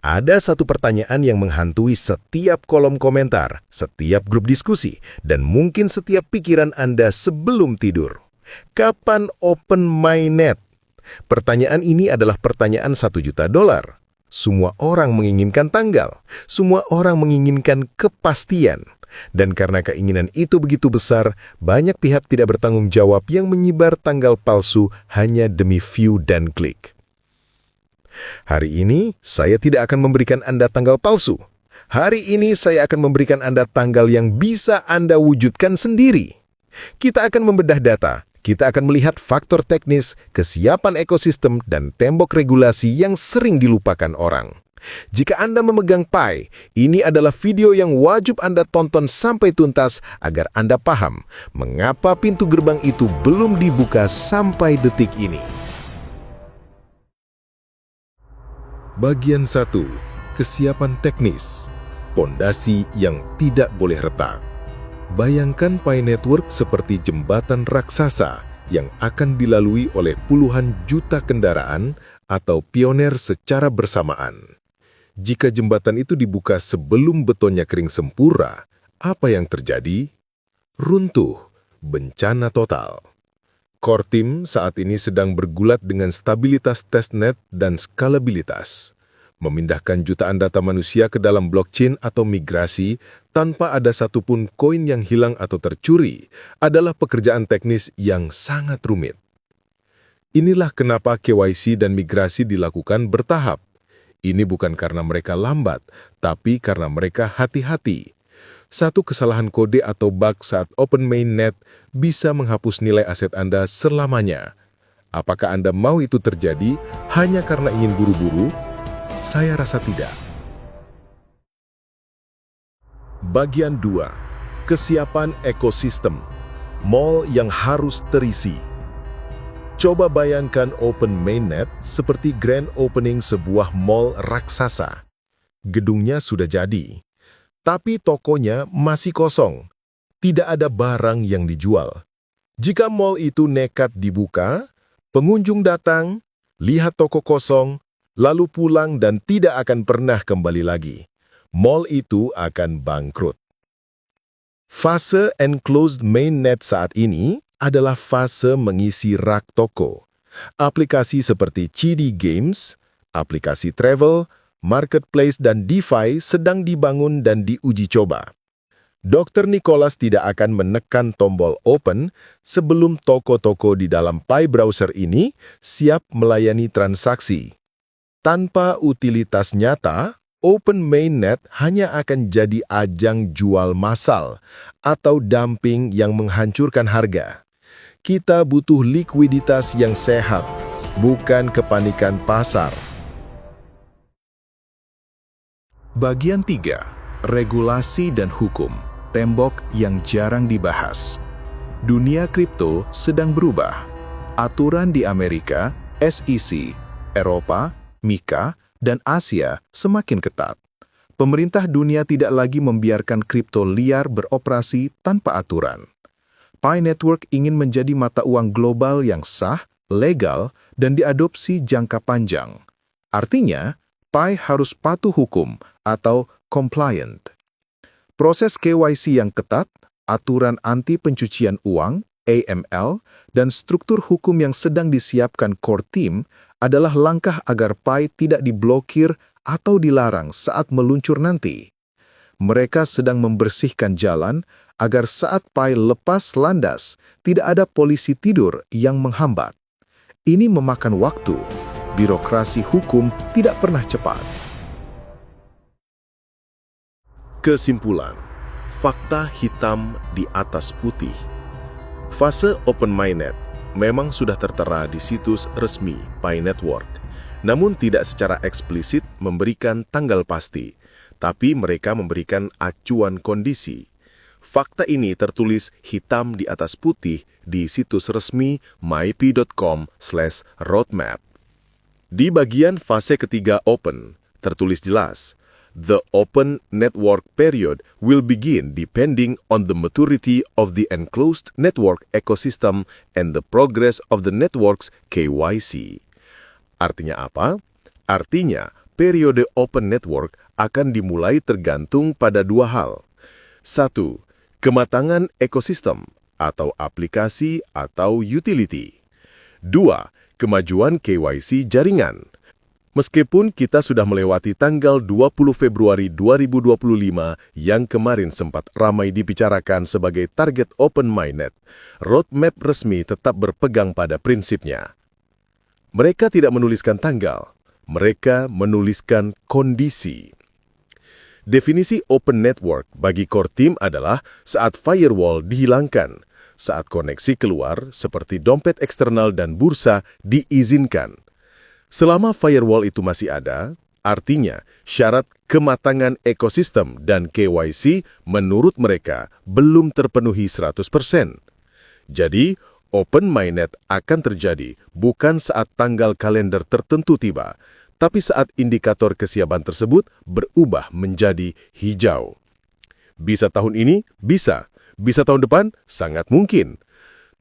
Ada satu pertanyaan yang menghantui setiap kolom komentar, setiap grup diskusi, dan mungkin setiap pikiran Anda sebelum tidur. Kapan open mainnet? Pertanyaan ini adalah pertanyaan $1 juta. Semua orang menginginkan tanggal, semua orang menginginkan kepastian. Dan karena keinginan itu begitu besar, banyak pihak tidak bertanggung jawab yang menyebar tanggal palsu hanya demi view dan klik. Hari ini, saya tidak akan memberikan Anda tanggal palsu. Hari ini, saya akan memberikan Anda tanggal yang bisa Anda wujudkan sendiri. Kita akan membedah data, kita akan melihat faktor teknis, kesiapan ekosistem, dan tembok regulasi yang sering dilupakan orang. Jika Anda memegang Pi, ini adalah video yang wajib Anda tonton sampai tuntas agar Anda paham mengapa pintu gerbang itu belum dibuka sampai detik ini. Bagian 1. Kesiapan teknis. Pondasi yang tidak boleh retak. Bayangkan Pi Network seperti jembatan raksasa yang akan dilalui oleh puluhan juta kendaraan atau pioner secara bersamaan. Jika jembatan itu dibuka sebelum betonnya kering sempurna, apa yang terjadi? Runtuh, bencana total. Core Team saat ini sedang bergulat dengan stabilitas testnet dan skalabilitas. Memindahkan jutaan data manusia ke dalam blockchain atau migrasi tanpa ada satupun koin yang hilang atau tercuri adalah pekerjaan teknis yang sangat rumit. Inilah kenapa KYC dan migrasi dilakukan bertahap. Ini bukan karena mereka lambat, tapi karena mereka hati-hati. Satu kesalahan kode atau bug saat open mainnet bisa menghapus nilai aset Anda selamanya. Apakah Anda mau itu terjadi hanya karena ingin buru-buru? Saya rasa tidak. Bagian 2. Kesiapan ekosistem. Mall yang harus terisi. Coba bayangkan open mainnet seperti grand opening sebuah mall raksasa. Gedungnya sudah jadi, tapi tokonya masih kosong. Tidak ada barang yang dijual. Jika mall itu nekat dibuka, pengunjung datang, lihat toko kosong, lalu pulang dan tidak akan pernah kembali lagi. Mall itu akan bangkrut. Fase enclosed mainnet saat ini adalah fase mengisi rak toko. Aplikasi seperti CD Games, aplikasi travel, marketplace dan DeFi sedang dibangun dan diuji coba. Dr. Nicholas tidak akan menekan tombol open sebelum toko-toko di dalam Pi browser ini siap melayani transaksi. Tanpa utilitas nyata, open mainnet hanya akan jadi ajang jual massal atau dumping yang menghancurkan harga. Kita butuh likuiditas yang sehat, bukan kepanikan pasar. Bagian 3. Regulasi dan hukum. Tembok yang jarang dibahas. Dunia kripto sedang berubah. Aturan di Amerika, SEC, Eropa, MiCA, dan Asia semakin ketat. Pemerintah dunia tidak lagi membiarkan kripto liar beroperasi tanpa aturan. Pi Network ingin menjadi mata uang global yang sah, legal, dan diadopsi jangka panjang. Artinya, Pi harus patuh hukum atau compliant. Proses KYC yang ketat, aturan anti pencucian uang, AML, dan struktur hukum yang sedang disiapkan Core Team adalah langkah agar Pi tidak diblokir atau dilarang saat meluncur nanti. Mereka sedang membersihkan jalan agar saat Pi lepas landas, tidak ada polisi tidur yang menghambat. Ini memakan waktu. Birokrasi hukum tidak pernah cepat. Kesimpulan, fakta hitam di atas putih. Fase open mainnet memang sudah tertera di situs resmi Pi Network, namun tidak secara eksplisit memberikan tanggal pasti, tapi mereka memberikan acuan kondisi. Fakta ini tertulis hitam di atas putih di situs resmi mypi.com/roadmap. Di bagian fase ketiga open, tertulis jelas, the open network period will begin depending on the maturity of the enclosed network ecosystem and the progress of the network's KYC. Artinya apa? Artinya, periode Open Network akan dimulai tergantung pada dua hal. 1. Kematangan ekosistem atau aplikasi atau utility. 2. Kemajuan KYC jaringan. Meskipun kita sudah melewati tanggal 20 Februari 2025 yang kemarin sempat ramai dibicarakan sebagai target Open Mainnet, roadmap resmi tetap berpegang pada prinsipnya. Mereka tidak menuliskan tanggal, mereka menuliskan kondisi. Definisi Open Network bagi core team adalah saat firewall dihilangkan, saat koneksi keluar seperti dompet eksternal dan bursa diizinkan. Selama firewall itu masih ada, artinya syarat kematangan ekosistem dan KYC menurut mereka belum terpenuhi 100%. Jadi, Open Mainnet akan terjadi bukan saat tanggal kalender tertentu tiba, tapi saat indikator kesiapan tersebut berubah menjadi hijau. Bisa tahun ini? Bisa. Bisa tahun depan? Sangat mungkin.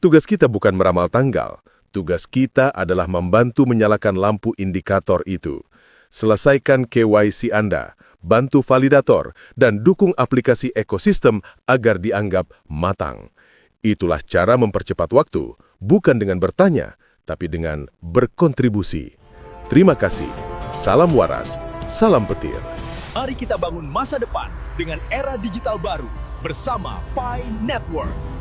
Tugas kita bukan meramal tanggal. Tugas kita adalah membantu menyalakan lampu indikator itu. Selesaikan KYC Anda, bantu validator, dan dukung aplikasi ekosistem agar dianggap matang. Itulah cara mempercepat waktu, bukan dengan bertanya, tapi dengan berkontribusi. Terima kasih. Salam waras, salam petir. Mari kita bangun masa depan dengan era digital baru bersama Pi Network.